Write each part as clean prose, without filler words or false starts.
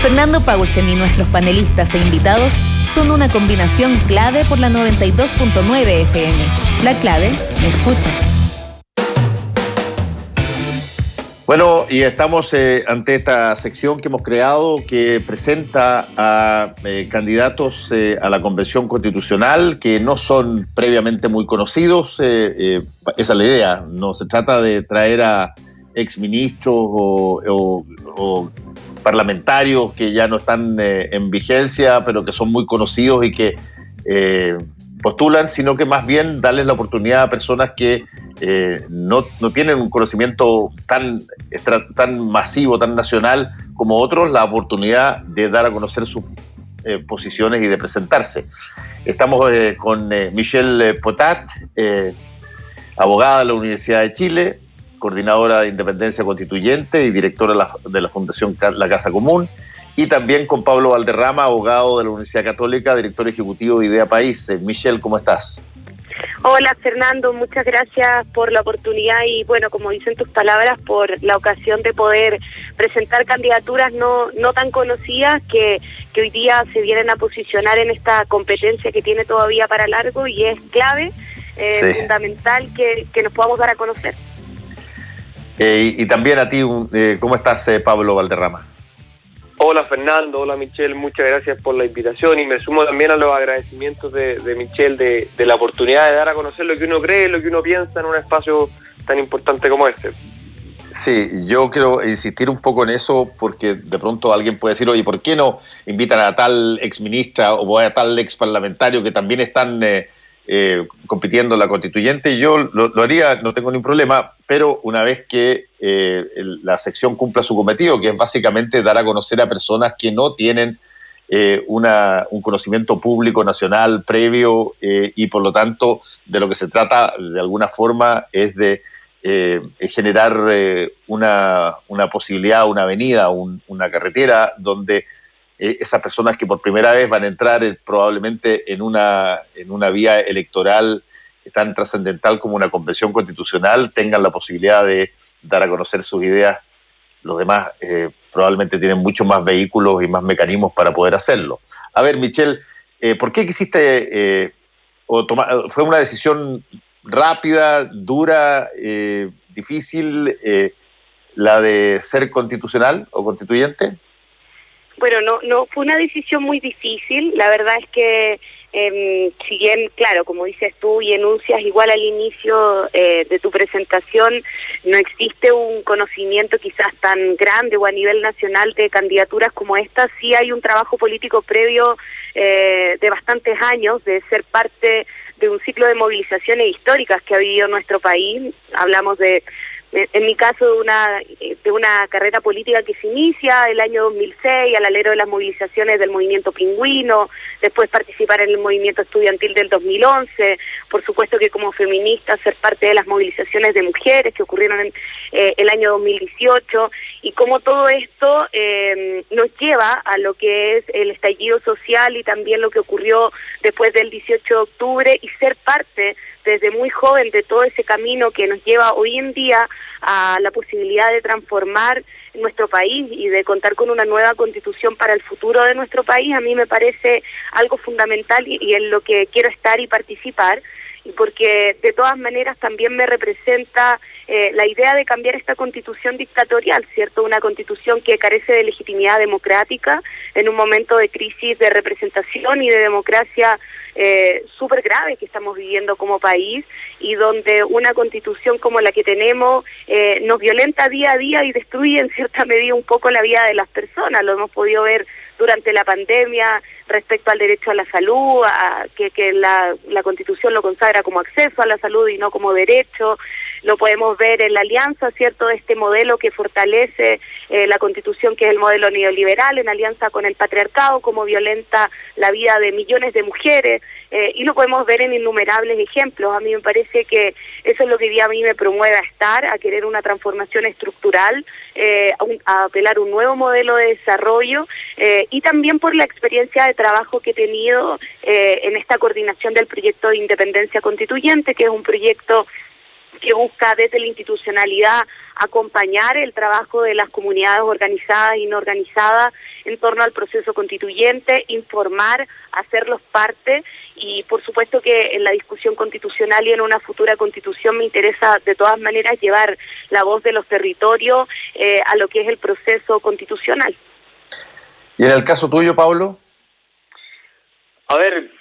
Fernando Paulsen y nuestros panelistas e invitados son una combinación clave por la 92.9 FM. La clave me escucha. Bueno, y estamos ante esta sección que hemos creado que presenta a candidatos a la Convención Constitucional que no son previamente muy conocidos. Esa es la idea. No se trata de traer a exministros o parlamentarios que ya no están en vigencia, pero que son muy conocidos y que postulan, sino que más bien darles la oportunidad a personas que no tienen un conocimiento tan masivo, tan nacional como otros, la oportunidad de dar a conocer sus posiciones y de presentarse. Estamos con Michelle Potat, abogada de la Universidad de Chile, coordinadora de Independencia Constituyente y directora de la Fundación La Casa Común, y también con Pablo Valderrama, abogado de la Universidad Católica, director ejecutivo de Idea País. Michelle, ¿cómo estás? Hola Fernando, muchas gracias por la oportunidad y bueno, como dicen tus palabras, por la ocasión de poder presentar candidaturas no tan conocidas que hoy día se vienen a posicionar en esta competencia que tiene todavía para largo y es clave, fundamental que nos podamos dar a conocer. Y también a ti, ¿cómo estás, Pablo Valderrama? Hola Fernando, hola Michelle, muchas gracias por la invitación y me sumo también a los agradecimientos de Michelle de la oportunidad de dar a conocer lo que uno cree, lo que uno piensa en un espacio tan importante como este. Sí, yo quiero insistir un poco en eso porque de pronto alguien puede decir, oye, ¿por qué no invitan a tal exministra o a tal ex parlamentario que también están compitiendo en la constituyente? Y yo lo haría, no tengo ningún problema, pero una vez que la sección cumpla su cometido, que es básicamente dar a conocer a personas que no tienen un conocimiento público nacional previo y por lo tanto de lo que se trata de alguna forma es de generar una posibilidad, una avenida, una carretera donde esas personas que por primera vez van a entrar probablemente en una vía electoral tan trascendental como una convención constitucional tengan la posibilidad de dar a conocer sus ideas. Los demás probablemente tienen muchos más vehículos y más mecanismos para poder hacerlo. A ver, Michelle, ¿por qué quisiste fue una decisión rápida, dura, difícil, la de ser constitucional o constituyente? Bueno, no fue una decisión muy difícil. La verdad es que, si bien, claro, como dices tú y enuncias igual al inicio de tu presentación, no existe un conocimiento quizás tan grande o a nivel nacional de candidaturas como esta, sí hay un trabajo político previo de bastantes años, de ser parte de un ciclo de movilizaciones históricas que ha vivido nuestro país. Hablamos en mi caso, de una carrera política que se inicia el año 2006, al alero de las movilizaciones del movimiento Pingüino, después participar en el movimiento estudiantil del 2011, por supuesto que como feminista ser parte de las movilizaciones de mujeres que ocurrieron en el año 2018, y cómo todo esto nos lleva a lo que es el estallido social y también lo que ocurrió después del 18 de octubre, y ser parte desde muy joven de todo ese camino que nos lleva hoy en día a la posibilidad de transformar nuestro país y de contar con una nueva constitución para el futuro de nuestro país. A mí me parece algo fundamental y en lo que quiero estar y participar, y porque de todas maneras también me representa la idea de cambiar esta constitución dictatorial, ¿cierto? Una constitución que carece de legitimidad democrática en un momento de crisis de representación y de democracia súper grave que estamos viviendo como país, y donde una constitución como la que tenemos nos violenta día a día y destruye en cierta medida un poco la vida de las personas. Lo hemos podido ver durante la pandemia respecto al derecho a la salud, que la Constitución lo consagra como acceso a la salud y no como derecho. Lo podemos ver en la alianza, ¿cierto?, de este modelo que fortalece la Constitución, que es el modelo neoliberal, en alianza con el patriarcado, como violenta la vida de millones de mujeres, y lo podemos ver en innumerables ejemplos. A mí me parece que eso es lo que a mí me promueve a estar, a querer una transformación estructural, a apelar un nuevo modelo de desarrollo, y también por la experiencia de trabajo que he tenido en esta coordinación del proyecto de Independencia Constituyente, que es un proyecto que busca desde la institucionalidad acompañar el trabajo de las comunidades organizadas y no organizadas en torno al proceso constituyente, informar, hacerlos parte, y por supuesto que en la discusión constitucional y en una futura constitución me interesa de todas maneras llevar la voz de los territorios a lo que es el proceso constitucional. ¿Y en el caso tuyo, Pablo? A ver,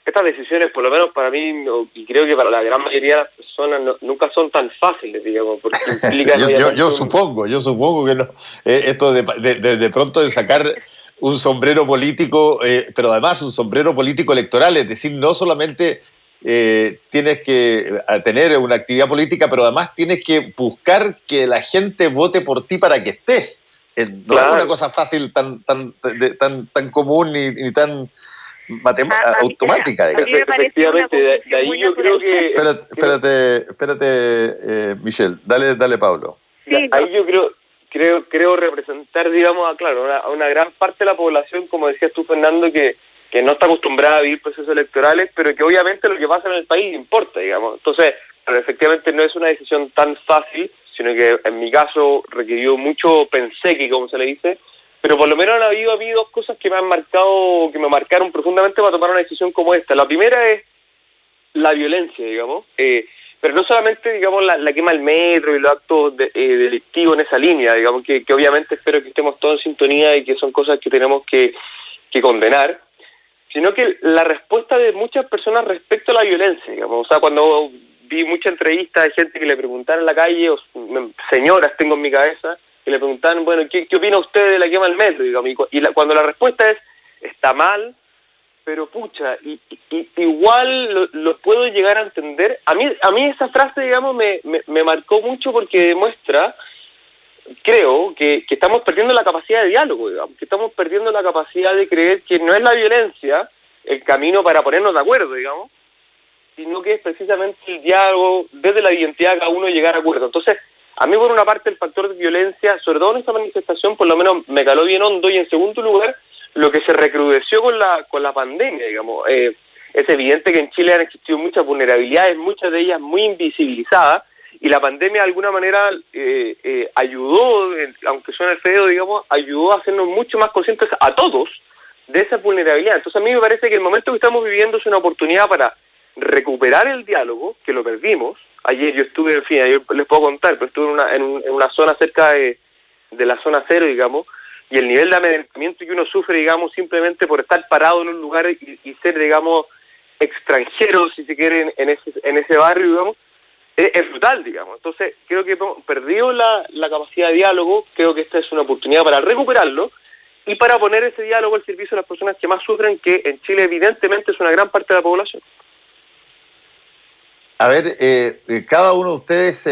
estas decisiones, por lo menos para mí, y creo que para la gran mayoría de las personas, nunca son tan fáciles, digamos, porque implican... yo supongo que no. Esto de pronto de sacar un sombrero político, pero además un sombrero político electoral, es decir, no solamente tienes que tener una actividad política, pero además tienes que buscar que la gente vote por ti para que estés. No claro. Es una cosa fácil, tan común ni tan automática. Efectivamente, de ahí yo creo que... Espérate, Michelle, dale Pablo. Sí, ahí yo creo representar, digamos, a una gran parte de la población, como decías tú, Fernando, que no está acostumbrada a vivir procesos electorales, pero que obviamente lo que pasa en el país importa, digamos. Entonces, pero efectivamente no es una decisión tan fácil, sino que en mi caso requirió mucho penseque, como se le dice, pero por lo menos han habido dos cosas que me marcaron profundamente para tomar una decisión como esta. La primera es la violencia, digamos, pero no solamente, digamos, la quema del metro y los actos delictivos en esa línea, digamos, que obviamente espero que estemos todos en sintonía y que son cosas que tenemos que condenar, sino que la respuesta de muchas personas respecto a la violencia, digamos, o sea, cuando vi muchas entrevistas de gente que le preguntaban en la calle, o señoras tengo en mi cabeza, que le preguntaban, bueno, ¿qué opina usted de la quema del metro? Digamos, cuando la respuesta es, está mal, pero pucha, igual lo puedo llegar a entender. A mí esa frase, digamos, me marcó mucho porque demuestra, creo, que estamos perdiendo la capacidad de diálogo, digamos, que estamos perdiendo la capacidad de creer que no es la violencia el camino para ponernos de acuerdo, digamos, sino que es precisamente el diálogo, desde la identidad de cada uno llegar a acuerdo. Entonces, a mí por una parte el factor de violencia, sobre todo en esta manifestación, por lo menos me caló bien hondo, y en segundo lugar, lo que se recrudeció con la pandemia, digamos. Es evidente que en Chile han existido muchas vulnerabilidades, muchas de ellas muy invisibilizadas, y la pandemia de alguna manera ayudó, aunque suene feo, digamos, ayudó a hacernos mucho más conscientes a todos de esa vulnerabilidad. Entonces a mí me parece que el momento que estamos viviendo es una oportunidad para recuperar el diálogo, que lo perdimos. Ayer yo estuve, en fin, ayer les puedo contar, pero estuve en una zona cerca de la zona cero, digamos, y el nivel de amedrentamiento que uno sufre, digamos, simplemente por estar parado en un lugar y ser, digamos, extranjero, si se quiere, en ese barrio, digamos, es brutal, digamos. Entonces, creo que hemos perdido la capacidad de diálogo. Creo que esta es una oportunidad para recuperarlo y para poner ese diálogo al servicio de las personas que más sufren, que en Chile evidentemente es una gran parte de la población. A ver, cada uno de ustedes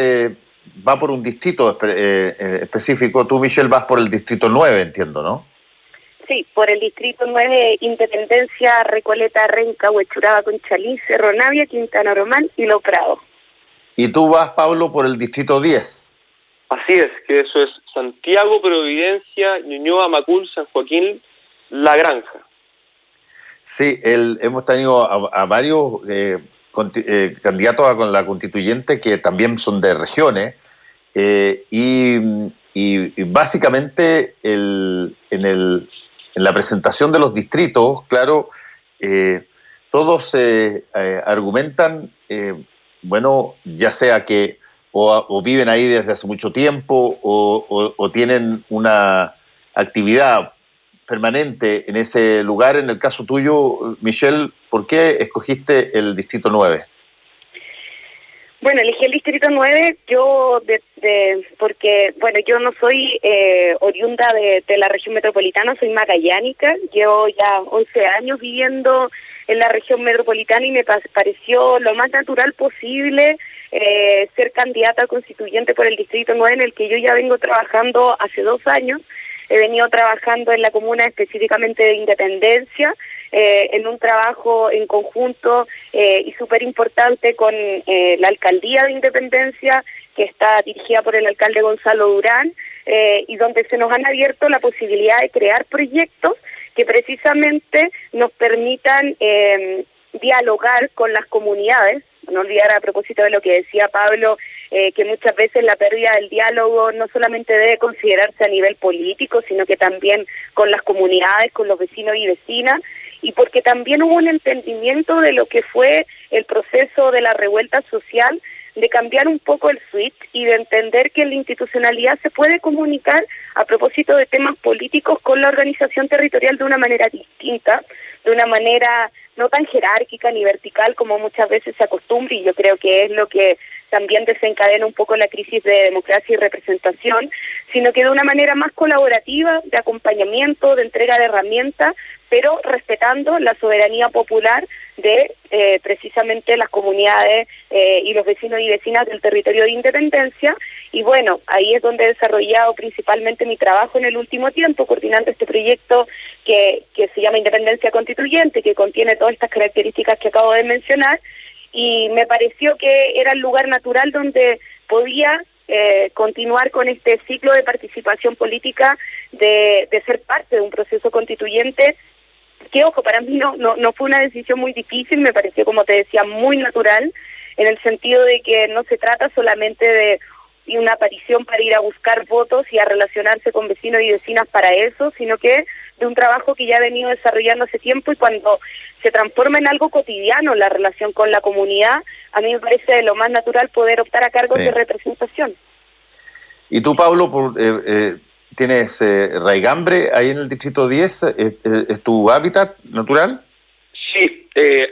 va por un distrito específico. Tú, Michelle, vas por el distrito 9, entiendo, ¿no? Sí, por el distrito 9, Independencia, Recoleta, Renca, Huechuraba, Conchalí, Cerro Navia, Quintana Román y Los Prados. Y tú vas, Pablo, por el distrito 10. Así es, que eso es Santiago, Providencia, Ñuñoa, Macul, San Joaquín, La Granja. Sí, hemos tenido a varios candidatos a con la constituyente que también son de regiones, y básicamente en la presentación de los distritos, claro, todos argumentan, bueno, ya sea que o viven ahí desde hace mucho tiempo o tienen una actividad permanente en ese lugar. En el caso tuyo, Michelle, ¿por qué escogiste el distrito 9? Bueno, elegí el distrito 9 porque, bueno, yo no soy oriunda de la región metropolitana, soy magallánica, llevo ya 11 años viviendo en la región metropolitana y me pareció lo más natural posible ser candidata a constituyente por el distrito 9, en el que yo ya vengo trabajando hace 2 años. He venido trabajando en la comuna específicamente de Independencia, en un trabajo en conjunto y súper importante con la alcaldía de Independencia, que está dirigida por el alcalde Gonzalo Durán, y donde se nos han abierto la posibilidad de crear proyectos que precisamente nos permitan dialogar con las comunidades no olvidar a propósito de lo que decía Pablo, que muchas veces la pérdida del diálogo no solamente debe considerarse a nivel político, sino que también con las comunidades, con los vecinos y vecinas, y porque también hubo un entendimiento de lo que fue el proceso de la revuelta social, de cambiar un poco el switch y de entender que la institucionalidad se puede comunicar a propósito de temas políticos con la organización territorial de una manera distinta, de una manera no tan jerárquica ni vertical como muchas veces se acostumbra, y yo creo que es lo que también desencadena un poco la crisis de democracia y representación, sino que de una manera más colaborativa, de acompañamiento, de entrega de herramientas, pero respetando la soberanía popular de precisamente las comunidades y los vecinos y vecinas del territorio de Independencia. Y bueno, ahí es donde he desarrollado principalmente mi trabajo en el último tiempo, coordinando este proyecto que se llama Independencia Constituyente, que contiene todas estas características que acabo de mencionar, y me pareció que era el lugar natural donde podía continuar con este ciclo de participación política, de ser parte de un proceso constituyente que, ojo, para mí no fue una decisión muy difícil, me pareció, como te decía, muy natural, en el sentido de que no se trata solamente de una aparición para ir a buscar votos y a relacionarse con vecinos y vecinas para eso, sino que de un trabajo que ya he venido desarrollando hace tiempo, y cuando se transforma en algo cotidiano la relación con la comunidad, a mí me parece de lo más natural poder optar a cargos de representación. Y tú, Pablo, ¿tienes raigambre ahí en el Distrito 10? ¿Es tu hábitat natural? Sí,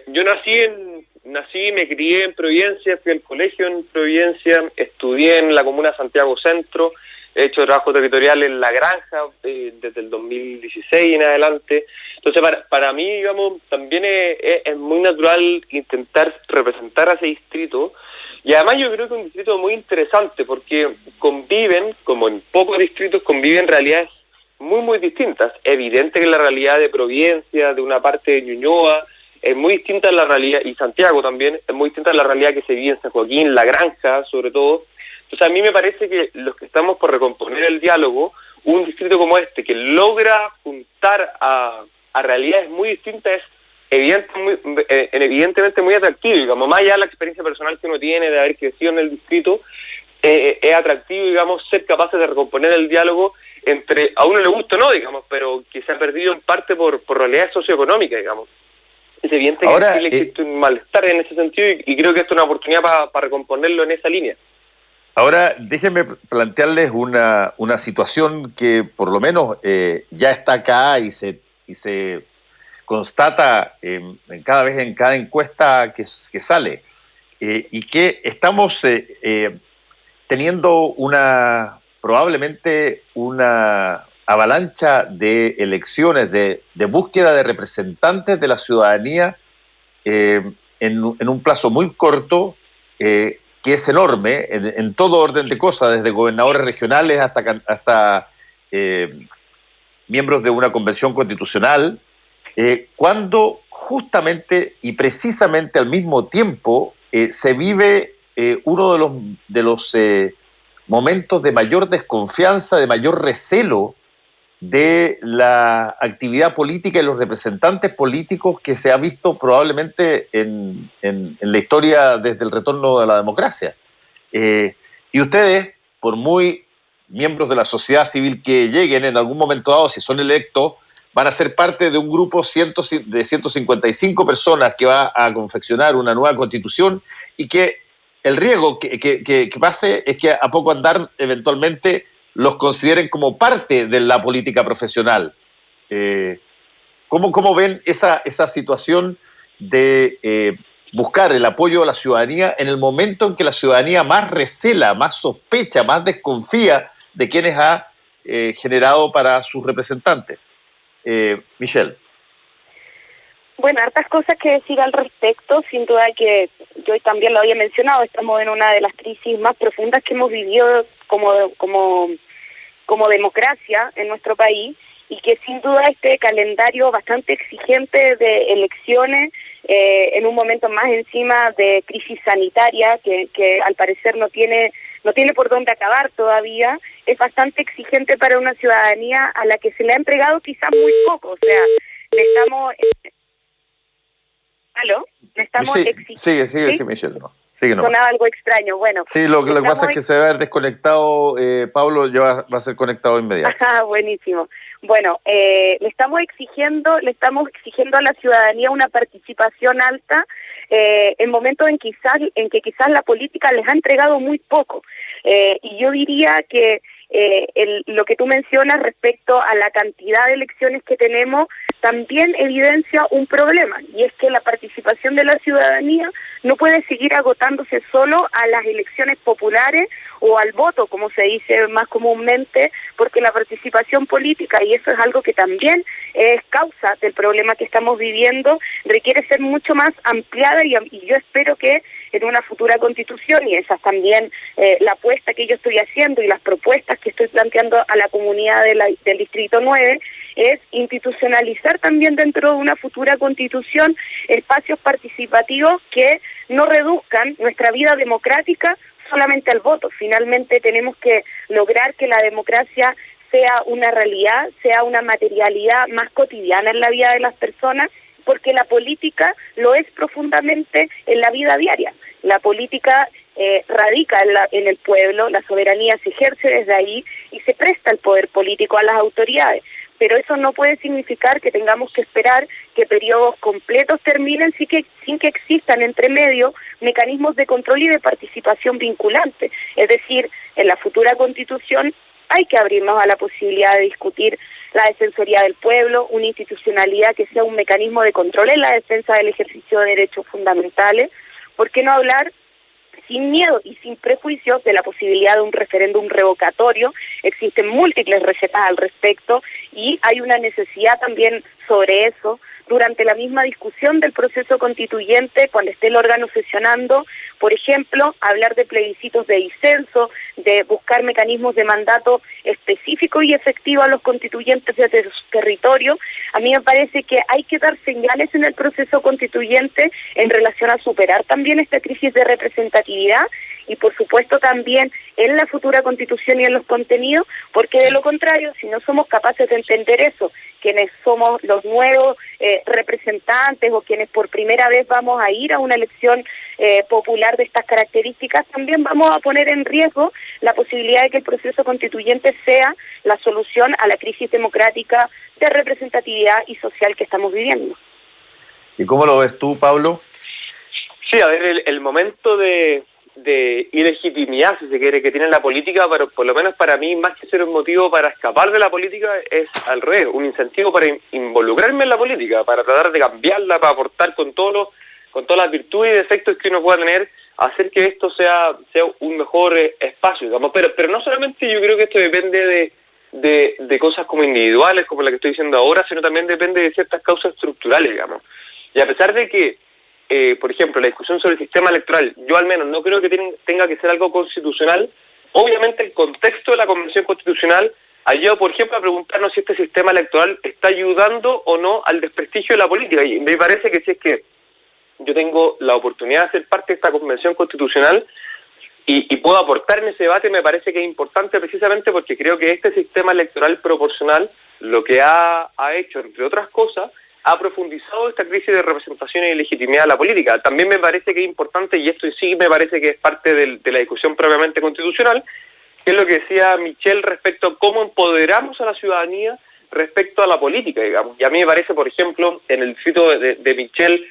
yo nací, me crié en Providencia, fui al colegio en Providencia, estudié en la comuna de Santiago Centro, he hecho trabajo territorial en La Granja desde el 2016 en adelante. Entonces, para mí, digamos, también es muy natural intentar representar a ese distrito. Y además yo creo que es un distrito muy interesante porque conviven, como en pocos distritos, conviven realidades muy, muy distintas. Evidente que la realidad de Providencia, de una parte de Ñuñoa, es muy distinta a la realidad, y Santiago también, es muy distinta a la realidad que se vive en San Joaquín, La Granja, sobre todo. Entonces a mí me parece que los que estamos por recomponer el diálogo, un distrito como este, que logra juntar a realidades muy distintas, es evidentemente muy atractivo, digamos, más allá de la experiencia personal que uno tiene de haber crecido en el distrito, es atractivo, digamos, ser capaces de recomponer el diálogo entre, a uno le gusta o no, digamos, pero que se ha perdido en parte por realidades socioeconómicas, digamos. Es evidente que en Chile existe un malestar en ese sentido, y creo que esto es una oportunidad para recomponerlo en esa línea. Ahora, déjenme plantearles una situación que por lo menos ya está acá y se constata cada vez en cada encuesta que sale, y que estamos teniendo probablemente una avalancha de elecciones, de búsqueda de representantes de la ciudadanía en un plazo muy corto, que es enorme en todo orden de cosas, desde gobernadores regionales hasta miembros de una convención constitucional, cuando justamente y precisamente al mismo tiempo se vive uno de los momentos de mayor desconfianza, de mayor recelo de la actividad política y los representantes políticos que se ha visto probablemente en la historia desde el retorno de la democracia. Y ustedes, por muy miembros de la sociedad civil que lleguen en algún momento dado, si son electos, van a ser parte de un grupo de 155 personas que va a confeccionar una nueva constitución, y que el riesgo que pase es que a poco andar eventualmente los consideren como parte de la política profesional. ¿Cómo ven esa situación de buscar el apoyo de la ciudadanía en el momento en que la ciudadanía más recela, más sospecha, más desconfía de quienes ha generado para sus representantes? Michelle. Bueno, hartas cosas que decir al respecto. Sin duda que yo también lo había mencionado, estamos en una de las crisis más profundas que hemos vivido como democracia en nuestro país, y que sin duda este calendario bastante exigente de elecciones en un momento más encima de crisis sanitaria que al parecer no tiene por dónde acabar todavía, es bastante exigente para una ciudadanía a la que se le ha entregado quizás muy poco. O sea, ¿Aló? ¿Me estamos Sí, exigiendo? sigue, ¿Sí? sí, Michelle, no. Sigue nomás. Sonaba algo extraño. Bueno, Sí, lo que pasa es que se va a haber desconectado, Pablo ya va a ser conectado inmediato. Ajá, buenísimo. Bueno, le estamos exigiendo a la ciudadanía una participación alta en momentos en que quizás la política les ha entregado muy poco. Y yo diría que lo que tú mencionas respecto a la cantidad de elecciones que tenemos también evidencia un problema, y es que la participación de la ciudadanía no puede seguir agotándose solo a las elecciones populares o al voto, como se dice más comúnmente, porque la participación política, y eso es algo que también es causa del problema que estamos viviendo, requiere ser mucho más ampliada, y yo espero que en una futura constitución, y esa es también la apuesta que yo estoy haciendo y las propuestas que estoy planteando a la comunidad del Distrito 9, es institucionalizar también dentro de una futura constitución espacios participativos que no reduzcan nuestra vida democrática solamente al voto. Finalmente tenemos que lograr que la democracia sea una realidad, sea una materialidad más cotidiana en la vida de las personas, porque la política lo es profundamente en la vida diaria. La política radica en el pueblo, la soberanía se ejerce desde ahí y se presta el poder político a las autoridades. Pero eso no puede significar que tengamos que esperar que periodos completos terminen sin que existan entre medio mecanismos de control y de participación vinculante. Es decir, en la futura constitución hay que abrirnos a la posibilidad de discutir la defensoría del pueblo, una institucionalidad que sea un mecanismo de control en la defensa del ejercicio de derechos fundamentales. ¿Por qué no hablar sin miedo y sin prejuicios de la posibilidad de un referéndum revocatorio? Existen múltiples recetas al respecto y hay una necesidad también sobre eso durante la misma discusión del proceso constituyente, cuando esté el órgano sesionando, por ejemplo, hablar de plebiscitos de disenso, de buscar mecanismos de mandato específico y efectivo a los constituyentes desde su territorio. A mí me parece que hay que dar señales en el proceso constituyente en relación a superar también esta crisis de representatividad y por supuesto también en la futura constitución y en los contenidos, porque de lo contrario, si no somos capaces de entender eso, quienes somos los nuevos representantes o quienes por primera vez vamos a ir a una elección popular de estas características, también vamos a poner en riesgo la posibilidad de que el proceso constituyente sea la solución a la crisis democrática de representatividad y social que estamos viviendo. ¿Y cómo lo ves tú, Pablo? Sí, a ver, el momento de ilegitimidad, si se quiere, que tiene la política, pero por lo menos para mí, más que ser un motivo para escapar de la política, es al revés, un incentivo para involucrarme en la política, para tratar de cambiarla, para aportar con todas las virtudes y defectos que uno pueda tener, hacer que esto sea un mejor espacio, digamos. Pero no solamente yo creo que esto depende de cosas como individuales, como la que estoy diciendo ahora, sino también depende de ciertas causas estructurales, digamos. Y a pesar de que por ejemplo, la discusión sobre el sistema electoral, yo al menos no creo que tenga que ser algo constitucional. Obviamente el contexto de la Convención Constitucional ayuda, por ejemplo, a preguntarnos si este sistema electoral está ayudando o no al desprestigio de la política. Y me parece que si es que yo tengo la oportunidad de ser parte de esta Convención Constitucional y puedo aportar en ese debate, me parece que es importante precisamente porque creo que este sistema electoral proporcional lo que ha hecho, entre otras cosas, ha profundizado esta crisis de representación y legitimidad de la política. También me parece que es importante, y esto sí me parece que es parte de la discusión propiamente constitucional, que es lo que decía Michelle respecto a cómo empoderamos a la ciudadanía respecto a la política, digamos. Y a mí me parece, por ejemplo, en el distrito de Michelle,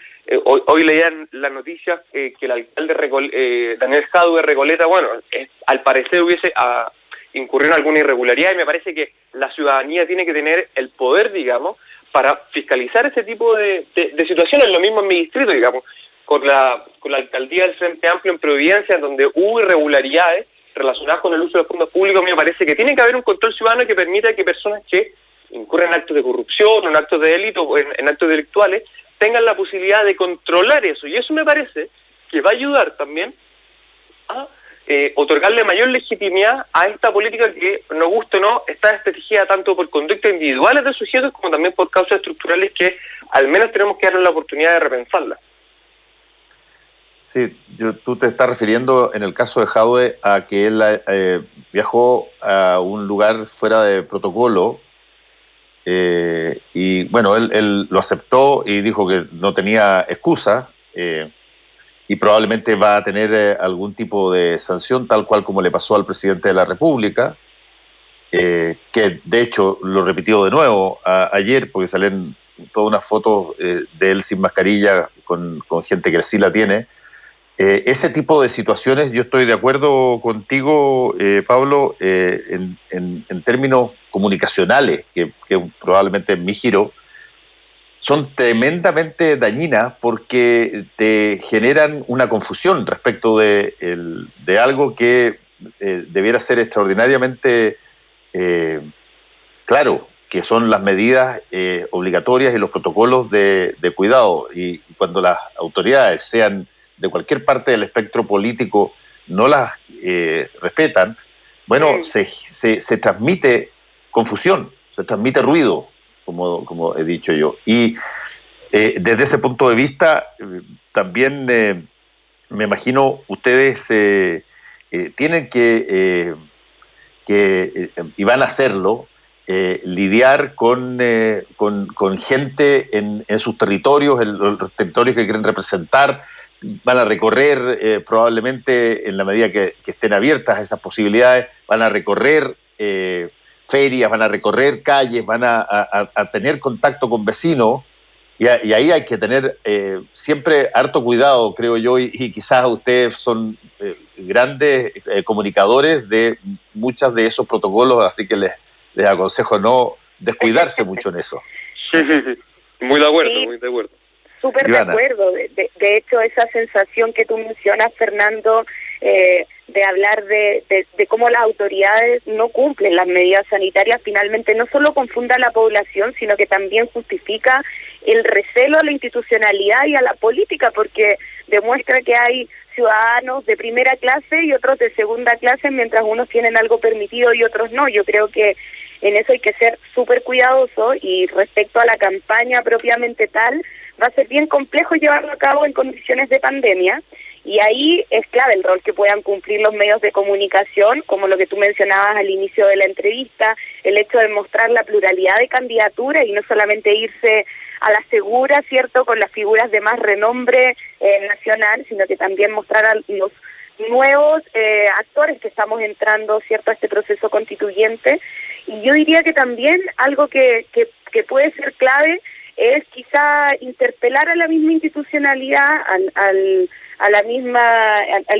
hoy leían las noticias que el alcalde Daniel Jadue de Recoleta, bueno, al parecer hubiese incurrido en alguna irregularidad, y me parece que la ciudadanía tiene que tener el poder, digamos, para fiscalizar este tipo de situaciones. Lo mismo en mi distrito, digamos, con la alcaldía del Frente Amplio en Providencia, donde hubo irregularidades relacionadas con el uso de los fondos públicos. Me parece que tiene que haber un control ciudadano que permita que personas que incurren en actos de corrupción, en actos de delito, o en actos delictuales, tengan la posibilidad de controlar eso. Y eso me parece que va a ayudar también a otorgarle mayor legitimidad a esta política que, nos guste o no, está desprotegida tanto por conductas individuales de sujetos como también por causas estructurales que al menos tenemos que darle la oportunidad de repensarla. Sí, tú te estás refiriendo en el caso de Jadue a que él viajó a un lugar fuera de protocolo y bueno, él lo aceptó y dijo que no tenía excusa, y probablemente va a tener algún tipo de sanción, tal cual como le pasó al presidente de la República, que de hecho lo repitió de nuevo ayer, porque salen todas unas fotos de él sin mascarilla con gente que sí la tiene. Ese tipo de situaciones, yo estoy de acuerdo contigo, Pablo, en términos comunicacionales, que probablemente en mi giro, son tremendamente dañinas porque te generan una confusión respecto de algo que debiera ser extraordinariamente claro, que son las medidas obligatorias y los protocolos de cuidado. Y cuando las autoridades, sean de cualquier parte del espectro político, no las respetan, bueno, se transmite confusión, se transmite ruido, como he dicho yo. Y desde ese punto de vista, también me imagino ustedes tienen que y van a hacerlo, lidiar con gente en sus territorios, en los territorios que quieren representar. Van a recorrer probablemente, en la medida que estén abiertas esas posibilidades, van a recorrer ferias, van a recorrer calles, van a tener contacto con vecinos, y ahí hay que tener siempre harto cuidado, creo yo, y quizás ustedes son grandes comunicadores de muchos de esos protocolos, así que les aconsejo no descuidarse mucho en eso. Muy de acuerdo, sí. Muy de acuerdo. Súper de acuerdo. De hecho, esa sensación que tú mencionas, Fernando, de hablar de cómo las autoridades no cumplen las medidas sanitarias, finalmente no solo confunda a la población, sino que también justifica el recelo a la institucionalidad y a la política, porque demuestra que hay ciudadanos de primera clase y otros de segunda clase, mientras unos tienen algo permitido y otros no. Yo creo que en eso hay que ser súper cuidadoso, y respecto a la campaña propiamente tal, va a ser bien complejo llevarlo a cabo en condiciones de pandemia, y ahí es clave el rol que puedan cumplir los medios de comunicación, como lo que tú mencionabas al inicio de la entrevista, el hecho de mostrar la pluralidad de candidaturas y no solamente irse a la segura, ¿cierto?, con las figuras de más renombre nacional, sino que también mostrar a los nuevos actores que estamos entrando, ¿cierto?, a este proceso constituyente. Y yo diría que también algo que puede ser clave es quizá interpelar a la misma institucionalidad, al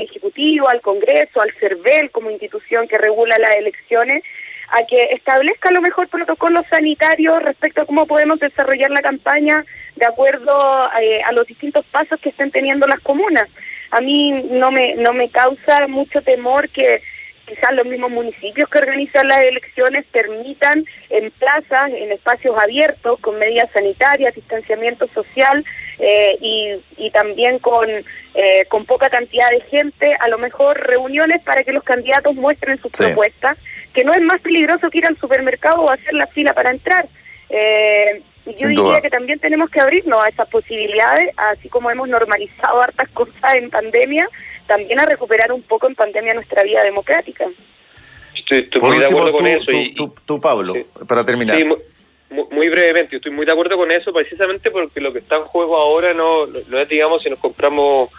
Ejecutivo, al Congreso, al CERVEL como institución que regula las elecciones, a que establezca a lo mejor protocolos sanitarios respecto a cómo podemos desarrollar la campaña de acuerdo a los distintos pasos que estén teniendo las comunas. A mí no me causa mucho temor que quizás los mismos municipios que organizan las elecciones permitan en plazas, en espacios abiertos, con medidas sanitarias, distanciamiento social y también con poca cantidad de gente, a lo mejor reuniones para que los candidatos muestren sus propuestas, que no es más peligroso que ir al supermercado o hacer la fila para entrar. Yo diría que también tenemos que abrirnos a esas posibilidades, así como hemos normalizado hartas cosas en pandemia, también a recuperar un poco en pandemia nuestra vida democrática. Estoy muy de acuerdo con eso. Tú, Pablo, sí, para terminar. Sí, muy brevemente, estoy muy de acuerdo con eso, precisamente porque lo que está en juego ahora no es, digamos, si nos compramos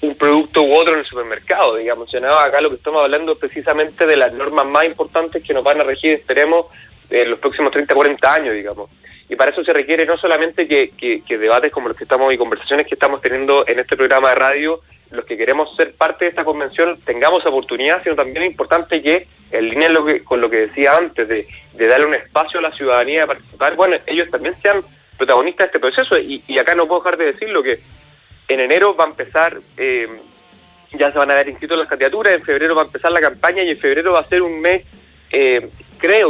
un producto u otro en el supermercado, digamos. Acá lo que estamos hablando es precisamente de las normas más importantes que nos van a regir, esperemos, en los próximos 30, 40 años, digamos. Y para eso se requiere no solamente que debates como los que estamos y conversaciones que estamos teniendo en este programa de radio, los que queremos ser parte de esta convención tengamos oportunidad, sino también es importante que, en línea con lo que decía antes, de darle un espacio a la ciudadanía de participar, bueno, ellos también sean protagonistas de este proceso. Y acá no puedo dejar de decirlo, que en enero va a empezar, ya se van a ver inscritos las candidaturas, en febrero va a empezar la campaña, y en febrero va a ser un mes,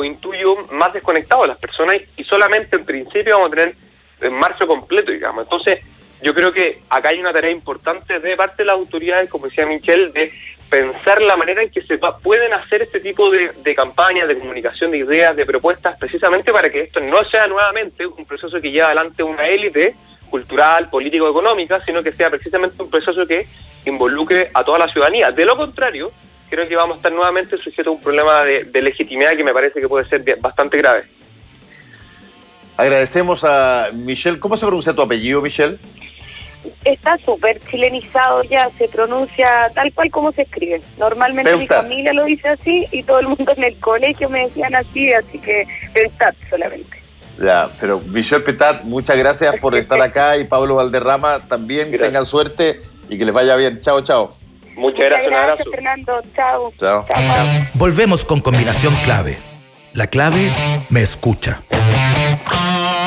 intuyo, más desconectado de las personas, y solamente en principio vamos a tener en marzo completo, digamos. Entonces, yo creo que acá hay una tarea importante de parte de las autoridades, como decía Michelle, de pensar la manera en que se pueden hacer este tipo de campañas, de comunicación, de ideas, de propuestas, precisamente para que esto no sea nuevamente un proceso que lleva adelante una élite cultural, político, económica, sino que sea precisamente un proceso que involucre a toda la ciudadanía. De lo contrario, creo que vamos a estar nuevamente sujetos a un problema de legitimidad que me parece que puede ser bastante grave. Agradecemos a Michelle. ¿Cómo se pronuncia tu apellido, Michelle? Está súper chilenizado ya, se pronuncia tal cual como se escribe. Normalmente mi Peutat. familia lo dice así y todo el mundo en el colegio me decían así que Peutat solamente. Ya, pero Michelle Peutat, muchas gracias por estar acá y Pablo Valderrama también. Gracias. Tengan suerte y que les vaya bien. Chao, chao. Muchas gracias, un abrazo. Fernando. Chao. Chao. Chao. Volvemos con Combinación Clave. La clave me escucha.